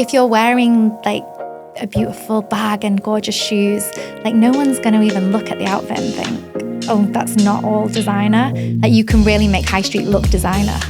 if you're wearing like a beautiful bag and gorgeous shoes, like no one's going to even look at the outfit and think, oh, that's not all designer. Like you can really make high street look designer.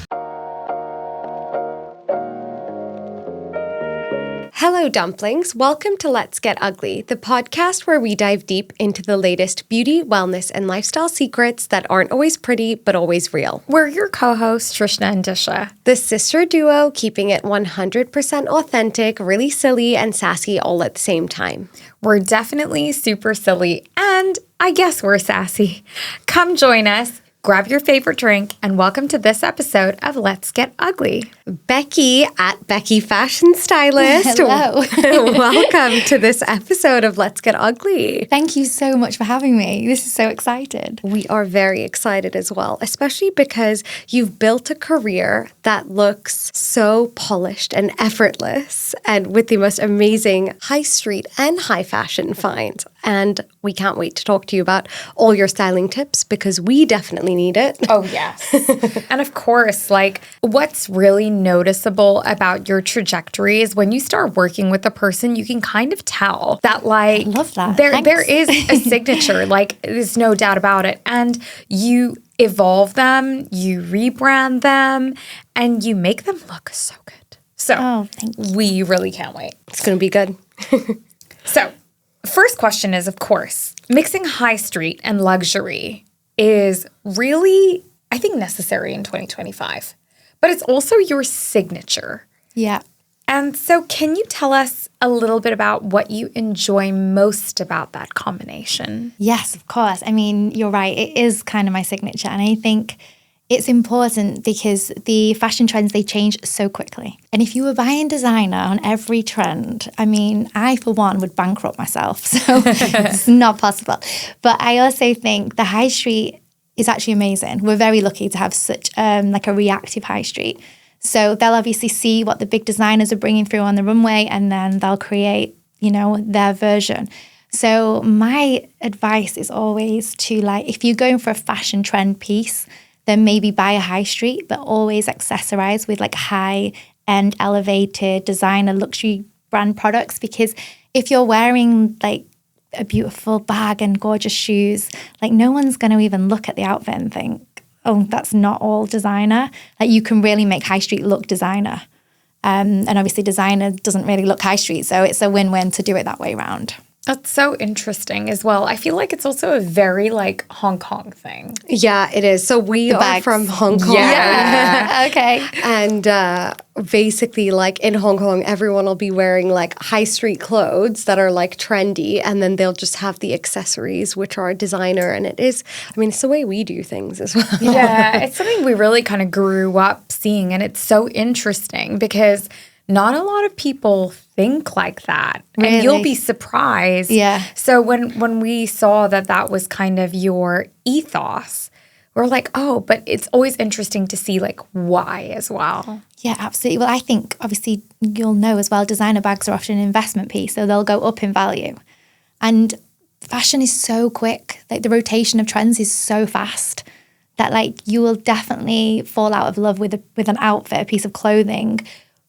Hello, dumplings. Welcome to Let's Get Ugly, the podcast where we dive deep into the latest beauty, wellness, and lifestyle secrets that aren't always pretty, but always real. We're your co-hosts, Trish and Disha. The sister duo keeping it 100% authentic, really silly, and sassy all at the same time. We're definitely super silly, and I guess we're sassy. Come join us. Grab your favorite drink and welcome to this episode of Let's Get Ugly. Becky at Becky Fashion Stylist. Hello. Welcome to this episode of Let's Get Ugly. Thank you so much for having me. This is so excited. We are very excited as well, especially because you've built a career that looks so polished and effortless and with the most amazing high street and high fashion finds. And we can't wait to talk to you about all your styling tips because we definitely need it. Oh, yes. And of course, like what's really noticeable about your trajectory is when you start working with a person, you can kind of tell that like I love that. There is a signature, like there's no doubt about it. And you evolve them, you rebrand them, and you make them look so good. So thank you. We really can't wait. It's going to be good. So first question is, of course, mixing high street and luxury is really, I think, necessary in 2025. But it's also your signature. Yeah. And so can you tell us a little bit about what you enjoy most about that combination? Yes, of course. I mean, you're right. It is kind of my signature. And I think it's important because the fashion trends, they change so quickly. And if you were buying designer on every trend, I mean, I, for one, would bankrupt myself. So it's not possible. But I also think the high street is actually amazing. We're very lucky to have such like a reactive high street. So they'll obviously see what the big designers are bringing through on the runway and then they'll create, their version. So my advice is always to like, if you're going for a fashion trend piece, then maybe buy a high street, but always accessorize with like high-end, elevated designer luxury brand products. Because if you're wearing like a beautiful bag and gorgeous shoes, like no one's going to even look at the outfit and think, oh, that's not all designer. Like you can really make high street look designer. And obviously designer doesn't really look high street. So it's a win-win to do it that way around. That's so interesting as well. I feel like it's also a very like Hong Kong thing. Yeah, it is. So we are from Hong Kong. Yeah. Okay. And basically, like in Hong Kong, everyone will be wearing like high street clothes that are like trendy, and then they'll just have the accessories, which are designer. And it's the way we do things as well. Yeah, it's something we really kind of grew up seeing, and it's so interesting because not a lot of people think like that. Really? And you'll be surprised. Yeah. So when we saw that was kind of your ethos, we're like, oh, but it's always interesting to see like why as well. Yeah, absolutely. Well, I think obviously you'll know as well, designer bags are often an investment piece, so they'll go up in value. And fashion is so quick. Like the rotation of trends is so fast that like you will definitely fall out of love with an outfit, a piece of clothing,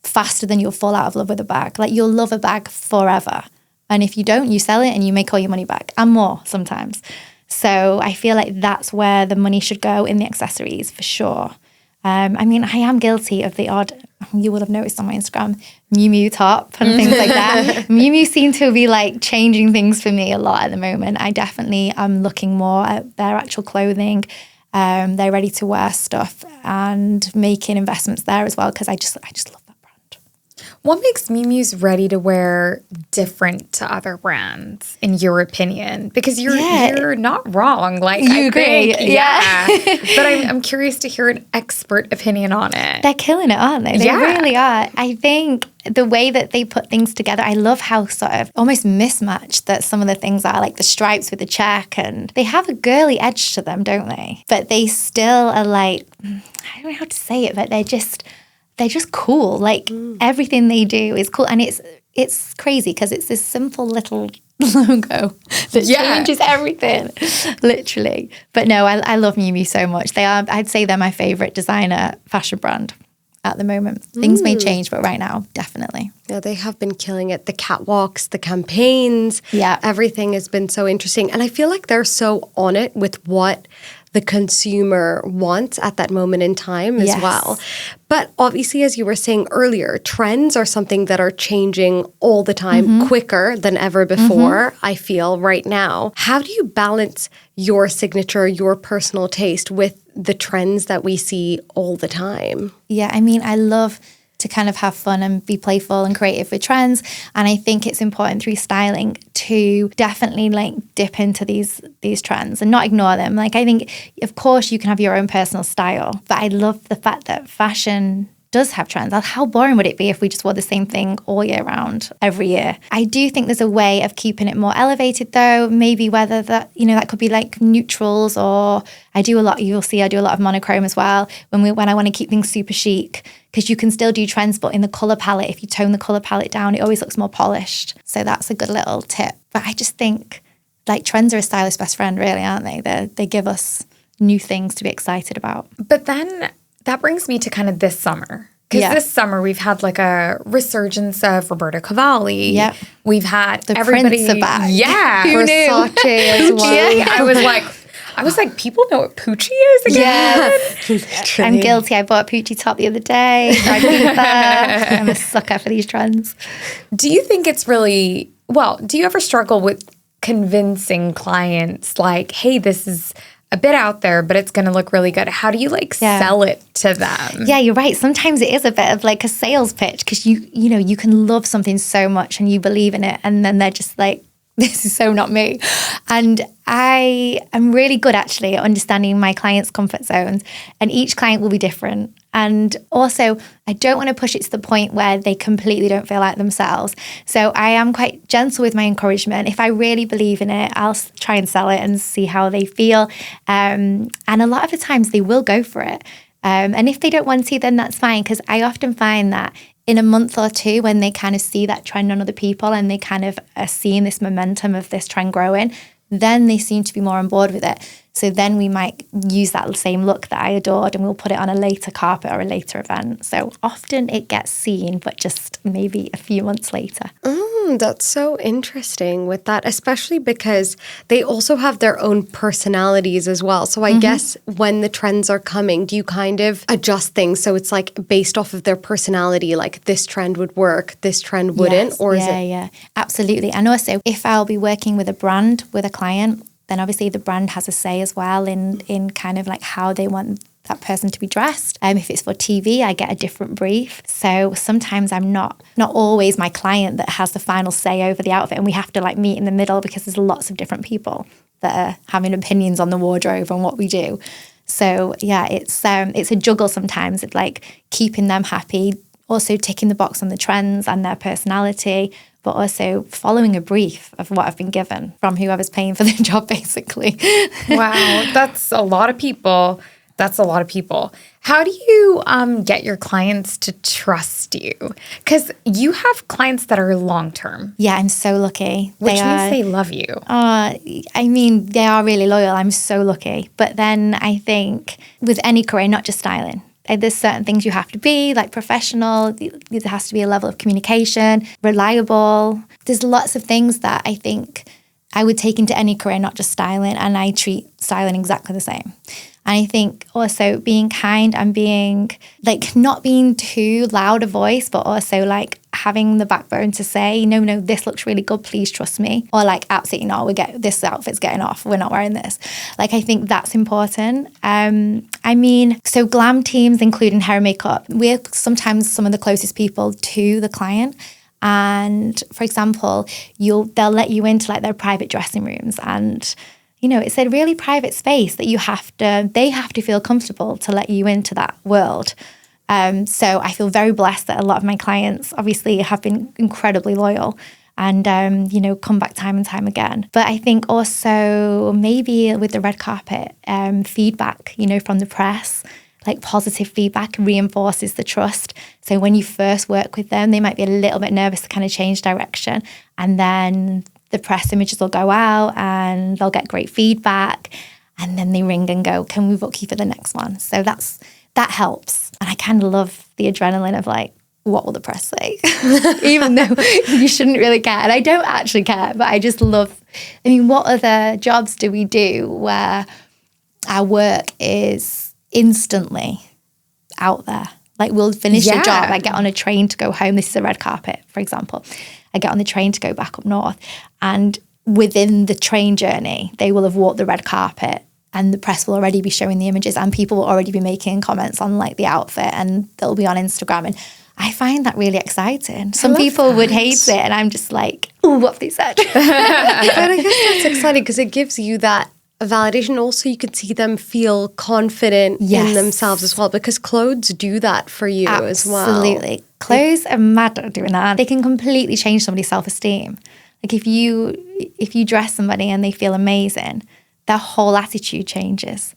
faster than you'll fall out of love with a bag. Like you'll love a bag forever. And if you don't, you sell it and you make all your money back and more sometimes. So I feel like that's where the money should go in the accessories for sure. I am guilty of the odd, you will have noticed on my Instagram, Miu Miu top and things like that. Miu Miu seem to be like changing things for me a lot at the moment. I definitely am looking more at their actual clothing, their ready to wear stuff and making investments there as well because I just love that brand. What makes Miu Miu's ready to wear different to other brands, in your opinion? Because you're not wrong. Like you agree, yeah. But I'm curious to hear an expert opinion on it. They're killing it, aren't they? They really are. I think the way that they put things together, I love how sort of almost mismatched that some of the things are, like the stripes with the check, and they have a girly edge to them, don't they? But they still are like, I don't know how to say it, but they're just cool. Like everything they do is cool. And it's crazy because it's this simple little logo that changes everything, literally. But no, I love Miu Miu so much. I'd say they're my favorite designer fashion brand. at the moment. Things may change, but right now, definitely. Yeah, they have been killing it. The catwalks, the campaigns, everything has been so interesting. And I feel like they're so on it with what the consumer wants at that moment in time as well. But obviously, as you were saying earlier, trends are something that are changing all the time, quicker than ever before, I feel right now. How do you balance your signature, your personal taste with the trends that we see all the time? Yeah, I mean, I love to kind of have fun and be playful and creative with trends. And I think it's important through styling to definitely like dip into these trends and not ignore them. Like, I think, of course, you can have your own personal style, but I love the fact that fashion does have trends. How boring would it be if we just wore the same thing all year round, every year? I do think there's a way of keeping it more elevated though. Maybe whether that, that could be like neutrals, or you'll see I do a lot of monochrome as well when I want to keep things super chic, because you can still do trends, but in the color palette, if you tone the color palette down, it always looks more polished. So that's a good little tip. But I just think like trends are a stylist's best friend, really, aren't they? They give us new things to be excited about. But then that brings me to kind of this summer. Because this summer we've had like a resurgence of Roberto Cavalli. Yep. We've had The everybody. prints are back. Yeah. Who knew? Versace as well. Yeah. I was like, people know what Pucci is again? Yes. I'm guilty. I bought a Pucci top the other day. I'm a sucker for these trends. Do you think it's really, do you ever struggle with convincing clients like, hey, this is a bit out there, but it's going to look really good? How do you sell it to them? Yeah, you're right. Sometimes it is a bit of like a sales pitch, because you can love something so much and you believe in it, and then they're just like, this is so not me. And I am really good actually at understanding my clients' comfort zones, and each client will be different. And also, I don't want to push it to the point where they completely don't feel like themselves. So I am quite gentle with my encouragement. If I really believe in it, I'll try and sell it and see how they feel. And a lot of the times they will go for it. And if they don't want to, then that's fine, because I often find that in a month or two, when they kind of see that trend on other people and they kind of are seeing this momentum of this trend growing, then they seem to be more on board with it. So then we might use that same look that I adored and we'll put it on a later carpet or a later event. So often it gets seen, but just maybe a few months later. That's so interesting with that, especially because they also have their own personalities as well. So I guess when the trends are coming, do you kind of adjust things so it's like based off of their personality, like this trend would work, this trend wouldn't? Yes, or is it? Yeah, absolutely. And also, if I'll be working with a brand, with a client, then obviously the brand has a say as well in kind of like how they want that person to be dressed. If it's for TV, I get a different brief. So sometimes I'm not always my client that has the final say over the outfit, and we have to like meet in the middle, because there's lots of different people that are having opinions on the wardrobe and what we do. So yeah, it's a juggle sometimes of like keeping them happy, also ticking the box on the trends and their personality, but also following a brief of what I've been given from whoever's paying for the job, basically. Wow, that's a lot of people. How do you get your clients to trust you? Because you have clients that are long-term. Yeah, I'm so lucky. Which means they love you. I mean, they are really loyal. I'm so lucky. But then I think with any career, not just styling, there's certain things you have to be, like professional. There has to be a level of communication, reliable. There's lots of things that I think I would take into any career, not just styling, and I treat styling exactly the same. And I think also being kind and being like not being too loud a voice, but also like having the backbone to say, no, this looks really good, please trust me. Or like, absolutely not, this outfit's getting off, we're not wearing this. Like, I think that's important. I mean, so glam teams, including hair and makeup, we're sometimes some of the closest people to the client. And for example, they'll let you into like their private dressing rooms, and it's a really private space that they have to feel comfortable to let you into that world. So I feel very blessed that a lot of my clients obviously have been incredibly loyal and, come back time and time again. But I think also maybe with the red carpet, feedback, from the press, like positive feedback reinforces the trust. So when you first work with them, they might be a little bit nervous to kind of change direction. And then the press images will go out and they'll get great feedback. And then they ring and go, can we book you for the next one? So that's that helps. And I kind of love the adrenaline of like, what will the press say? Even though you shouldn't really care. And I don't actually care, but I just love, I mean, what other jobs do we do where our work is instantly out there? Like we'll finish a job, I get on a train to go home. This is a red carpet, for example. I get on the train to go back up north, and within the train journey, they will have walked the red carpet and the press will already be showing the images and people will already be making comments on like the outfit and they'll be on Instagram. And I find that really exciting. Some people would hate it and I'm just like, oh, what have they said? But I guess that's exciting because it gives you that validation. Also, you can see them feel confident in themselves as well, because clothes do that for you as well. Absolutely. Clothes are mad at doing that. They can completely change somebody's self-esteem. Like if you dress somebody and they feel amazing, their whole attitude changes.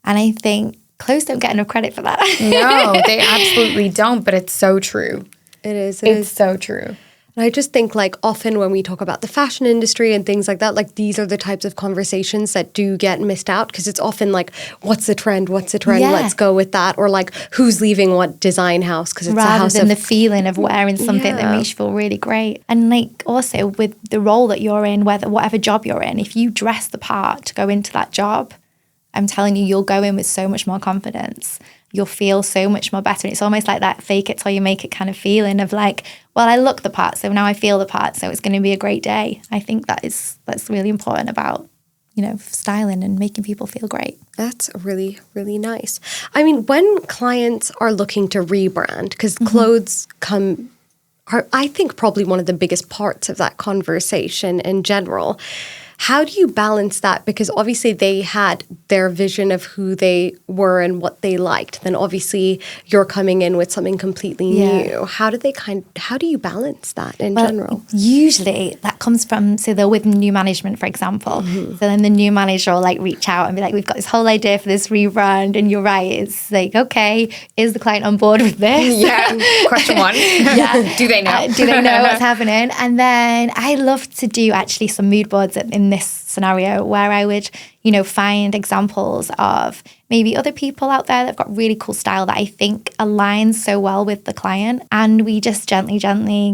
And I think clothes don't get enough credit for that. No, they absolutely don't, but it's so true. It is. It's so true. And I just think like often when we talk about the fashion industry and things like that, like these are the types of conversations that do get missed out because it's often like, what's the trend? What's the trend? Yeah. Let's go with that. Or like, who's leaving what design house? Because it's a rather house than of the feeling of wearing something that makes you feel really great. And like also with the role that you're in, whatever job you're in, if you dress the part to go into that job, I'm telling you, you'll go in with so much more confidence. You'll feel so much more better. And it's almost like that fake it till you make it kind of feeling of like, well, I look the part, so now I feel the part, so it's going to be a great day. I think that's really important about, you know, styling and making people feel great. That's really, really nice. I mean, when clients are looking to rebrand, because clothes are, I think, probably one of the biggest parts of that conversation in general. How do you balance that? Because obviously they had their vision of who they were and what they liked. Then obviously you're coming in with something completely new. How do you balance that in general? Usually that comes from, so they're with new management, for example. So then the new manager will like reach out and be like, we've got this whole idea for this rebrand. And you're right. It's like, okay, is the client on board with this? Yeah. Question one. Do they know? Do they know what's happening? And then I love to do actually some mood boards in this scenario where I would, you know, find examples of maybe other people out there that've got really cool style that I think aligns so well with the client. And we just gently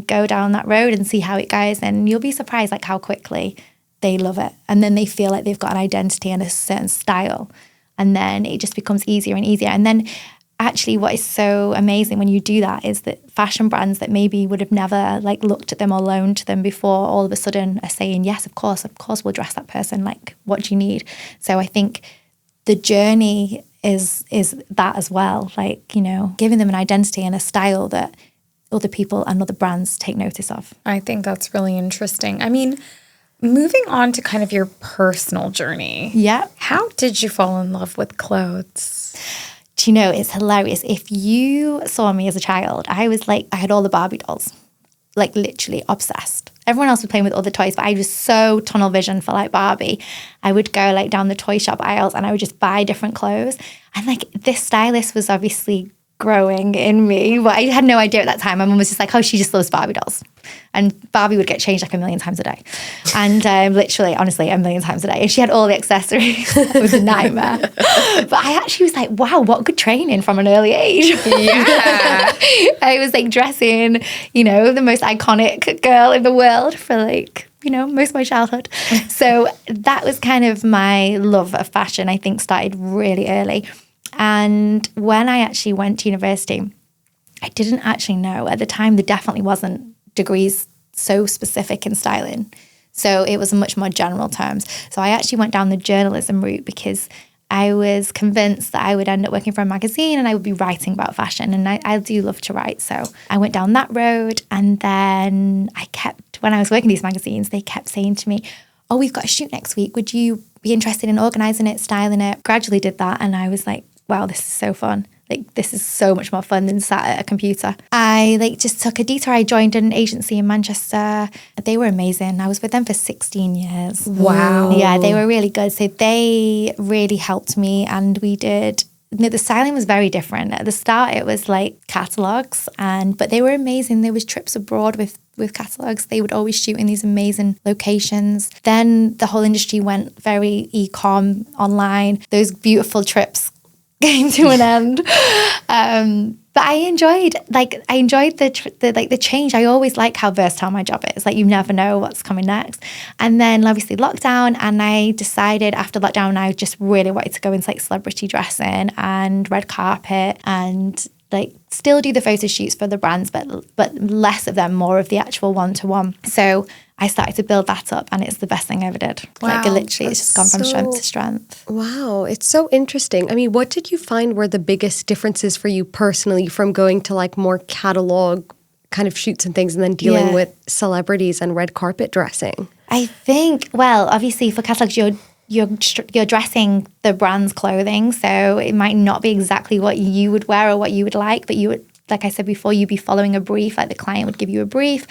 go down that road and see how it goes. And you'll be surprised like how quickly they love it. And then they feel like they've got an identity and a certain style. And then it just becomes easier and easier. And then actually what is so amazing when you do that is that fashion brands that maybe would have never like looked at them or loaned to them before all of a sudden are saying, yes, of course we'll dress that person. Like, what do you need? So I think the journey is that as well. Like, you know, giving them an identity and a style that other people and other brands take notice of. I think that's really interesting. I mean, moving on to kind of your personal journey. Yeah. How did you fall in love with clothes? Do you know, it's hilarious. If you saw me as a child, I was like, I had all the Barbie dolls, like literally obsessed. Everyone else was playing with other toys, but I was so tunnel vision for like Barbie. I would go like down the toy shop aisles and I would just buy different clothes. And like this stylist was obviously growing in me, but I had no idea at that time. My mum was just like, oh, she just loves Barbie dolls. And Barbie would get changed like 1,000,000 times a day. And literally, honestly, 1,000,000 times a day. And she had all the accessories. It was a nightmare. But I actually was like, wow, what good training from an early age. Yeah. I was like dressing, you know, the most iconic girl in the world for like, you know, most of my childhood. So that was kind of my love of fashion, I think started really early. And when I actually went to university, I didn't actually know. At the time, there definitely wasn't degrees so specific in styling. So it was much more general terms. So I actually went down the journalism route because I was convinced that I would end up working for a magazine and I would be writing about fashion. And I do love to write. So I went down that road. And then when I was working these magazines, they kept saying to me, oh, we've got a shoot next week. Would you be interested in organising it, styling it? Gradually did that. And I was like, wow, this is so fun. Like, this is so much more fun than sat at a computer. I just took a detour. I joined an agency in Manchester. They were amazing. I was with them for 16 years. Wow. Yeah, they were really good. So they really helped me. And we did, the styling was very different. At the start, it was like catalogs, but they were amazing. There was trips abroad with catalogs. They would always shoot in these amazing locations. Then the whole industry went very e-com online. Those beautiful trips came to an end. But I enjoyed the change. I always like how versatile my job is. Like, you never know what's coming next. And then obviously lockdown, and I decided after lockdown I just really wanted to go into like celebrity dressing and red carpet, and like still do the photo shoots for the brands, but less of them, more of the actual one-to-one. So I started to build that up, and it's the best thing I ever did. Wow, like, literally, it's just gone from strength to strength. Wow, it's so interesting. I mean, what did you find were the biggest differences for you personally from going to like more catalog kind of shoots and things, and then dealing with celebrities and red carpet dressing? I think, well, obviously for catalogs, you're dressing the brand's clothing, so it might not be exactly what you would wear or what you would like, but you would, like I said before, you'd be following a brief. Like, the client would give you a brief,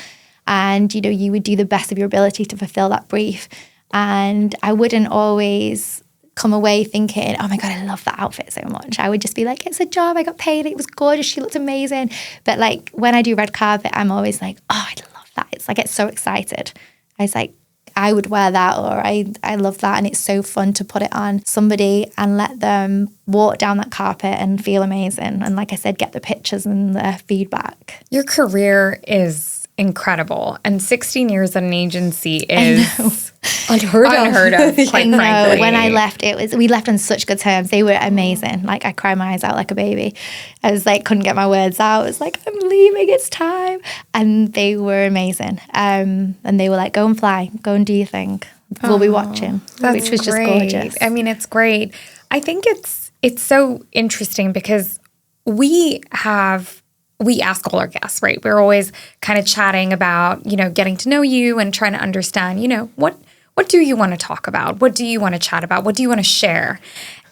and you would do the best of your ability to fulfill that brief. And I wouldn't always come away thinking, oh my God, I love that outfit so much. I would just be like, it's a job, I got paid, it was gorgeous, she looked amazing. But like, when I do red carpet, I'm always like, oh, I love that. It's like, I get so excited. I was like, I would wear that, or I love that. And it's so fun to put it on somebody and let them walk down that carpet and feel amazing. And like I said, get the pictures and the feedback. Your career is incredible. And 16 years at an agency is unheard of, quite frankly. When I left, we left on such good terms. They were amazing. Like, I cried my eyes out like a baby. I was like, couldn't get my words out. I was like, I'm leaving, it's time. And they were amazing. And they were like, go and fly, go and do your thing. We'll be watching, which was just gorgeous. I mean, it's great. I think it's so interesting because we ask all our guests, right? We're always kind of chatting about, getting to know you and trying to understand, what do you want to talk about? What do you want to chat about? What do you want to share?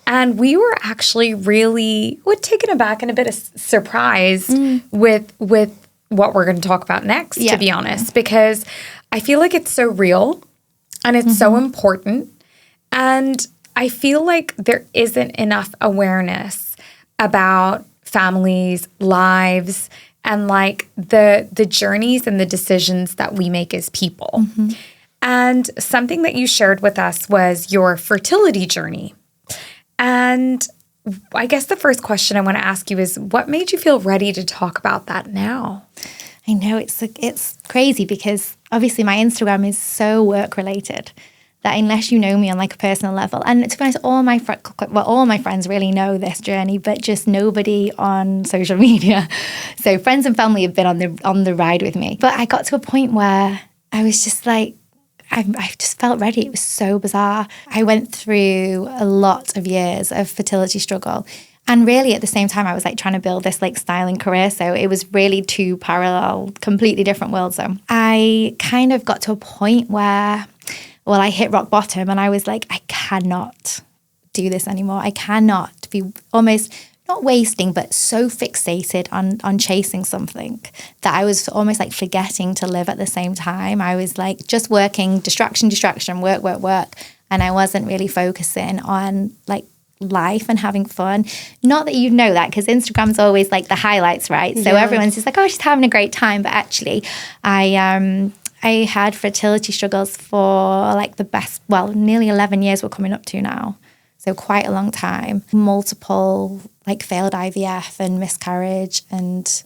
And we were actually really taken aback and a bit of surprised with what we're going to talk about next, to be honest, because I feel like it's so real and it's so important. And I feel like there isn't enough awareness about families, lives, and like the journeys and the decisions that we make as people. And something that you shared with us was your fertility journey. And I guess the first question I want to ask you is, what made you feel ready to talk about that now? I know, it's crazy because obviously my Instagram is so work related that unless you know me on like a personal level, and to be honest, all my friends really know this journey, but just nobody on social media. So friends and family have been on the ride with me. But I got to a point where I was just like, I just felt ready. It was so bizarre. I went through a lot of years of fertility struggle. And really at the same time, I was like trying to build this like styling career. So it was really two parallel, completely different worlds. So I kind of got to a point where, I hit rock bottom and I was like, I cannot do this anymore. I cannot be almost not wasting, but so fixated on chasing something that I was almost like forgetting to live at the same time. I was like just working, distraction, work. And I wasn't really focusing on like life and having fun. Not that you know that, because Instagram's always like the highlights, right? So everyone's just like, oh, she's having a great time. But actually, I had fertility struggles for like nearly 11 years we're coming up to now. So quite a long time. Multiple like failed IVF and miscarriage and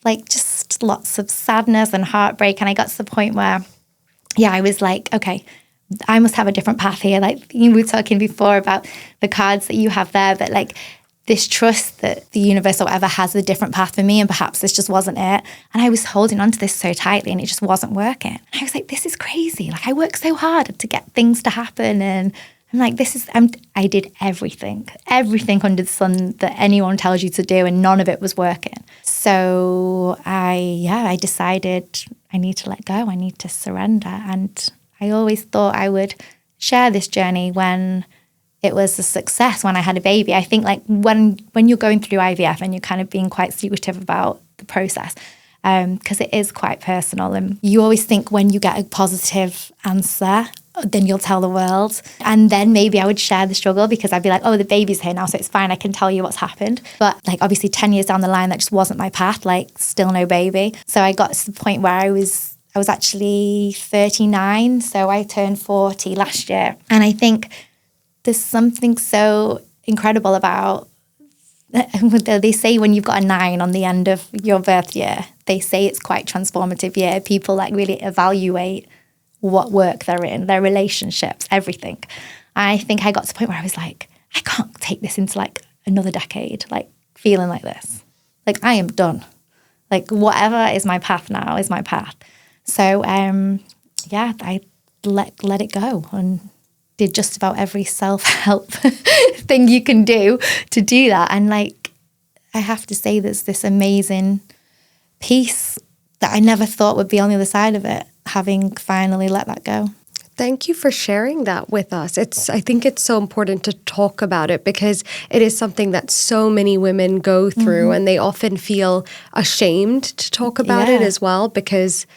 like just lots of sadness and heartbreak. And I got to the point where, I was like, okay, I must have a different path here. Like we were talking before about the cards that you have there, but like this trust that the universe or whatever has a different path for me, and perhaps this just wasn't it. And I was holding on to this so tightly and it just wasn't working. And I was like, this is crazy. Like I work so hard to get things to happen, and I'm like, I did everything under the sun that anyone tells you to do, and none of it was working. So I decided I need to let go. I need to surrender. And I always thought I would share this journey when it was a success, when I had a baby. I think like when you're going through IVF and you're kind of being quite secretive about the process, because it is quite personal, and you always think when you get a positive answer, then you'll tell the world. And then maybe I would share the struggle because I'd be like, oh, the baby's here now, so it's fine. I can tell you what's happened. But like obviously 10 years down the line, that just wasn't my path, like still no baby. So I got to the point where I was actually 39. So I turned 40 last year. And I think there's something so incredible about they say when you've got a 9 on the end of your birth year, they say it's quite transformative year. People like really evaluate what work they're in, their relationships, everything. I think I got to the point where I was like, I can't take this into like another decade, like feeling like this. Like I am done. Like whatever is my path now is my path. So yeah, I let it go and did just about every self-help thing you can do to do that. And like, I have to say there's this amazing peace that I never thought would be on the other side of it, having finally let that go. Thank you for sharing that with us. I think it's so important to talk about it because it is something that so many women go through and they often feel ashamed to talk about it as well because,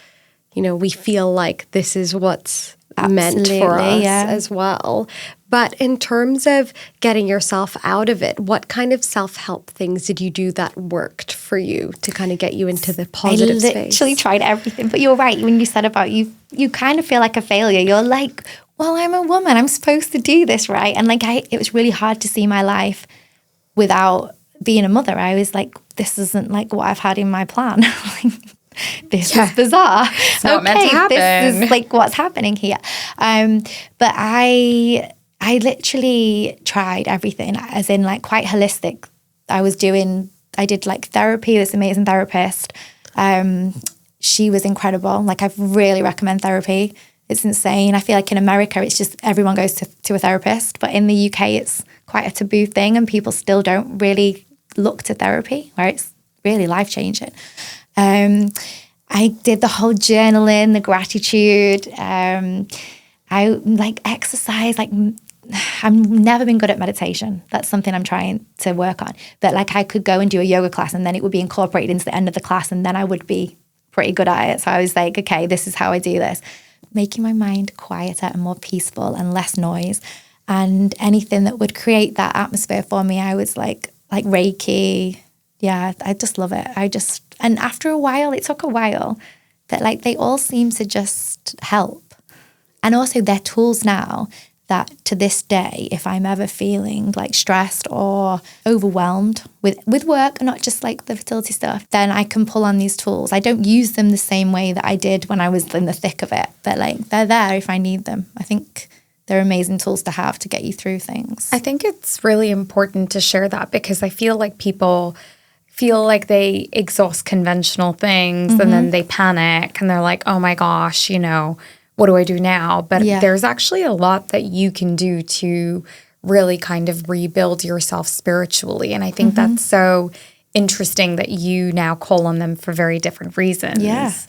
you know, we feel like this is what's meant for us as well. But in terms of getting yourself out of it, what kind of self-help things did you do that worked for you to kind of get you into the positive space? I literally tried everything. But you're right, when you said about you kind of feel like a failure. You're like, well, I'm a woman. I'm supposed to do this, right? And like, it was really hard to see my life without being a mother. I was like, this isn't like what I've had in my plan. This is bizarre. It's not meant to happen. This is like what's happening here. But I literally tried everything, as in like quite holistic. I did like therapy, this amazing therapist. She was incredible. Like I really recommend therapy. It's insane. I feel like in America, it's just everyone goes to a therapist. But in the UK, it's quite a taboo thing and people still don't really look to therapy, where it's really life-changing. I did the whole journaling, the gratitude. I like exercise. Like I've never been good at meditation. That's something I'm trying to work on. But like I could go and do a yoga class and then it would be incorporated into the end of the class and then I would be pretty good at it. So I was like, okay, this is how I do this. Making my mind quieter and more peaceful and less noise. And anything that would create that atmosphere for me, I was like Reiki. Yeah, I just love it. And after a while, it took a while, but like they all seem to just help. And also they're tools now that to this day, if I'm ever feeling like stressed or overwhelmed with work, not just like the fertility stuff, then I can pull on these tools. I don't use them the same way that I did when I was in the thick of it, but like they're there if I need them. I think they're amazing tools to have to get you through things. I think it's really important to share that because I feel like people feel like they exhaust conventional things and then they panic and they're like, oh my gosh, you know, what do I do now? But there's actually a lot that you can do to really kind of rebuild yourself spiritually. And I think that's so interesting that you now call on them for very different reasons,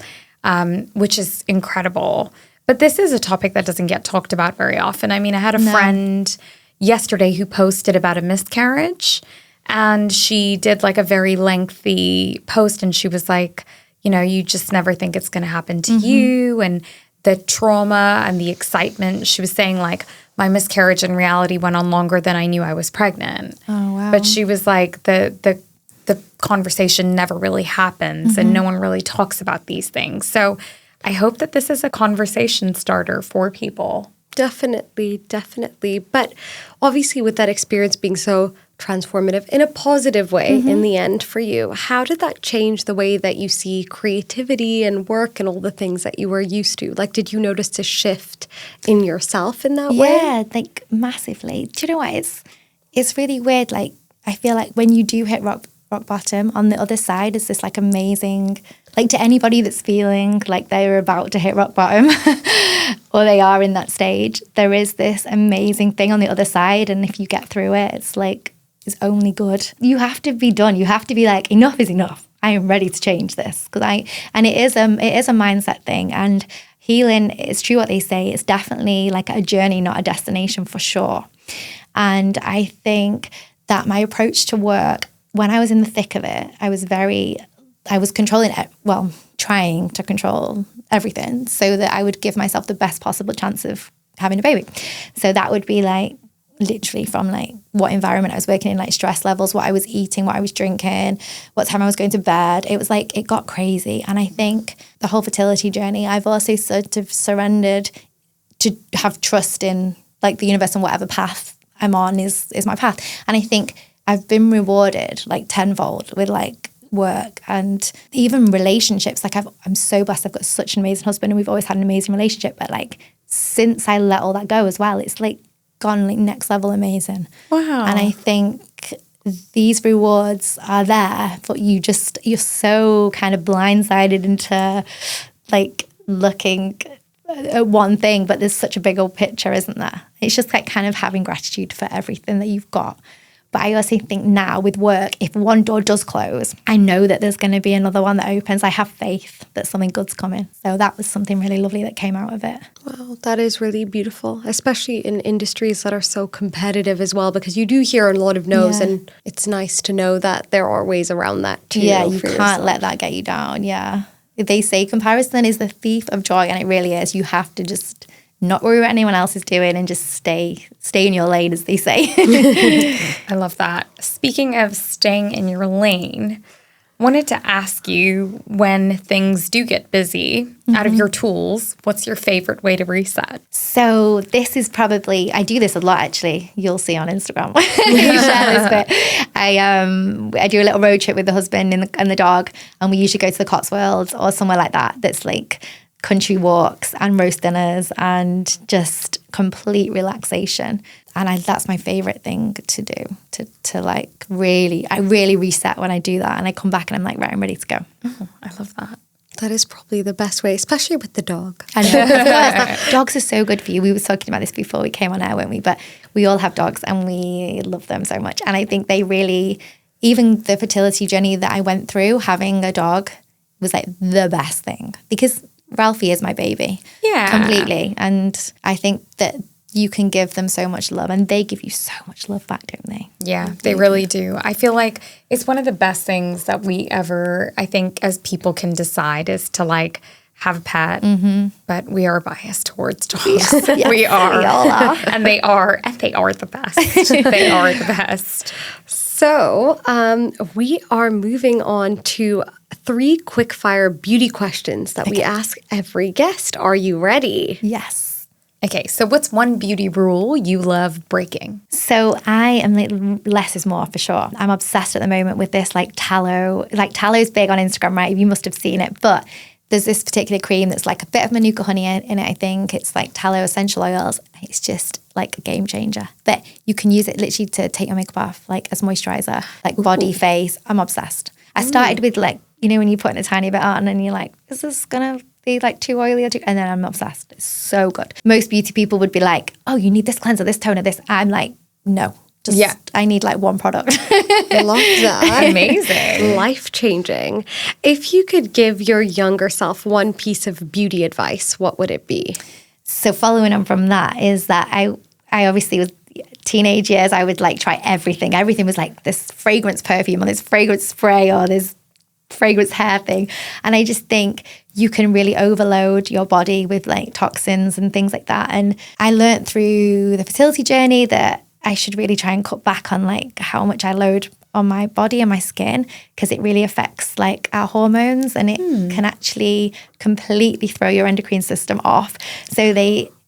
which is incredible. But this is a topic that doesn't get talked about very often. I mean, I had a friend yesterday who posted about a miscarriage. And she did like a very lengthy post and she was like, you know, you just never think it's going to happen to you. And the trauma and the excitement, she was saying like, my miscarriage in reality went on longer than I knew I was pregnant. Oh, wow. But she was like, the conversation never really happens and no one really talks about these things. So I hope that this is a conversation starter for people. Definitely. But obviously with that experience being so transformative in a positive way in the end for you, how did that change the way that you see creativity and work and all the things that you were used to? Like, did you notice a shift in yourself in that way? Yeah, like massively. Do you know what? It's really weird. Like, I feel like when you do hit rock bottom, on the other side is this like amazing, like to anybody that's feeling like they're about to hit rock bottom or they are in that stage, there is this amazing thing on the other side. And if you get through it, it's like, it's only good. You have to be done. You have to be like, enough is enough. I am ready to change this. And it is a mindset thing. And healing, it's true what they say. It's definitely like a journey, not a destination for sure. And I think that my approach to work, when I was in the thick of it, I was controlling it, well, trying to control everything so that I would give myself the best possible chance of having a baby. So that would be like literally from like what environment I was working in, like stress levels, what I was eating, what I was drinking, what time I was going to bed. It was like, it got crazy. And I think the whole fertility journey, I've also sort of surrendered to have trust in like the universe and whatever path I'm on is my path. And I think I've been rewarded like tenfold with like work and even relationships. Like I'm so blessed. I've got such an amazing husband and we've always had an amazing relationship. But like since I let all that go as well, it's like gone like next level amazing. Wow. And I think these rewards are there, but you're so kind of blindsided into like looking at one thing, but there's such a big old picture, isn't there? It's just like kind of having gratitude for everything that you've got. But I also think now with work, if one door does close, I know that there's going to be another one that opens. I have faith that something good's coming. So that was something really lovely that came out of it. Wow, that is really beautiful, especially in industries that are so competitive as well, because you do hear a lot of no's and it's nice to know that there are ways around that too. Yeah, you can't let that get you down. Yeah. They say comparison is the thief of joy, and it really is. You have to just not worry what anyone else is doing and just stay in your lane, as they say. I love that. Speaking of staying in your lane, wanted to ask you, when things do get busy, out of your tools, what's your favorite way to reset? So this is probably, I do this a lot actually. You'll see on Instagram. You share this bit. I do a little road trip with the husband and the dog, and we usually go to the Cotswolds or somewhere like that that's like country walks and roast dinners and just complete relaxation. And that's my favorite thing to do, to like I really reset when I do that. And I come back and I'm like, right, I'm ready to go. Oh, I love that. That is probably the best way, especially with the dog. I know. Dogs are so good for you. We were talking about this before we came on air, weren't we? But we all have dogs and we love them so much. And I think they really, even the fertility journey that I went through, having a dog was like the best thing, because Ralphie is my baby. Yeah. Completely. And I think that you can give them so much love and they give you so much love back, don't they? Yeah, they really do. I feel like it's one of the best things that we ever, I think, as people can decide is to like have a pet. But we are biased towards dogs. Yes, we are. We all are. And they are the best. They are the best. So we are moving on to 3 quick-fire beauty questions that we ask every guest. Are you ready? Yes. Okay, so what's one beauty rule you love breaking? So I am like, less is more for sure. I'm obsessed at the moment with this like tallow. Like tallow's big on Instagram, right? You must have seen it. But there's this particular cream that's like a bit of manuka honey in it, I think. It's like tallow essential oils. It's just like a game changer. But you can use it literally to take your makeup off, like as moisturizer, like body, face. I'm obsessed. I started with like, you know, when you put in a tiny bit on and you're like, is this going to be like too oily or too, and then I'm obsessed. It's so good. Most beauty people would be like, oh, you need this cleanser, this toner, this. I'm like, no. I need like one product. I love that. Amazing. Life-changing. If you could give your younger self one piece of beauty advice, what would it be? So following on from that is that I obviously was teenage years, I would like try everything. Everything was like this fragrance perfume or this fragrance spray or this fragrance hair thing. And I just think you can really overload your body with like toxins and things like that. And I learned through the fertility journey that I should really try and cut back on like how much I load on my body and my skin, because it really affects like our hormones and it can actually completely throw your endocrine system off. So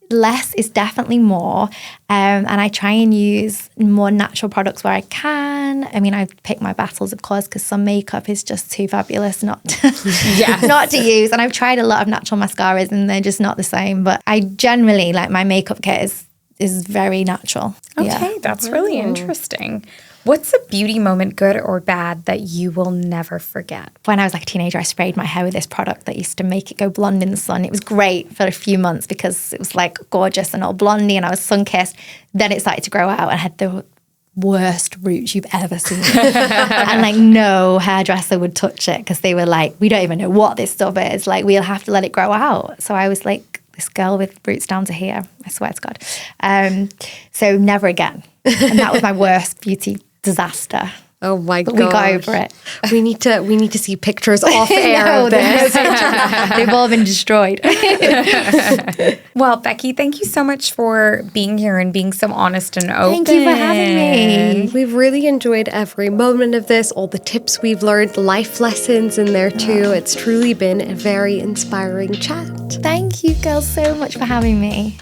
less is definitely more. And I try and use more natural products where I can. I mean, I pick my battles, of course, because some makeup is just too fabulous not to use. And I've tried a lot of natural mascaras and they're just not the same. But I generally, like my makeup kit is very natural. Okay, that's really interesting. What's a beauty moment, good or bad, that you will never forget? When I was like a teenager, I sprayed my hair with this product that used to make it go blonde in the sun. It was great for a few months because it was like gorgeous and all blondie and I was sun-kissed. Then it started to grow out and I had the worst roots you've ever seen. And like no hairdresser would touch it because they were like, we don't even know what this stuff is. Like we'll have to let it grow out. So I was like this girl with roots down to here. I swear to God. So never again. And that was my worst beauty disaster. Oh my god. We got over it. We need to see pictures off air of this. They've all been destroyed. Well, Becky, thank you so much for being here and being so honest and open. Thank you for having me. We've really enjoyed every moment of this, all the tips we've learned, life lessons in there too. It's truly been a very inspiring chat. Thank you, girls, so much for having me.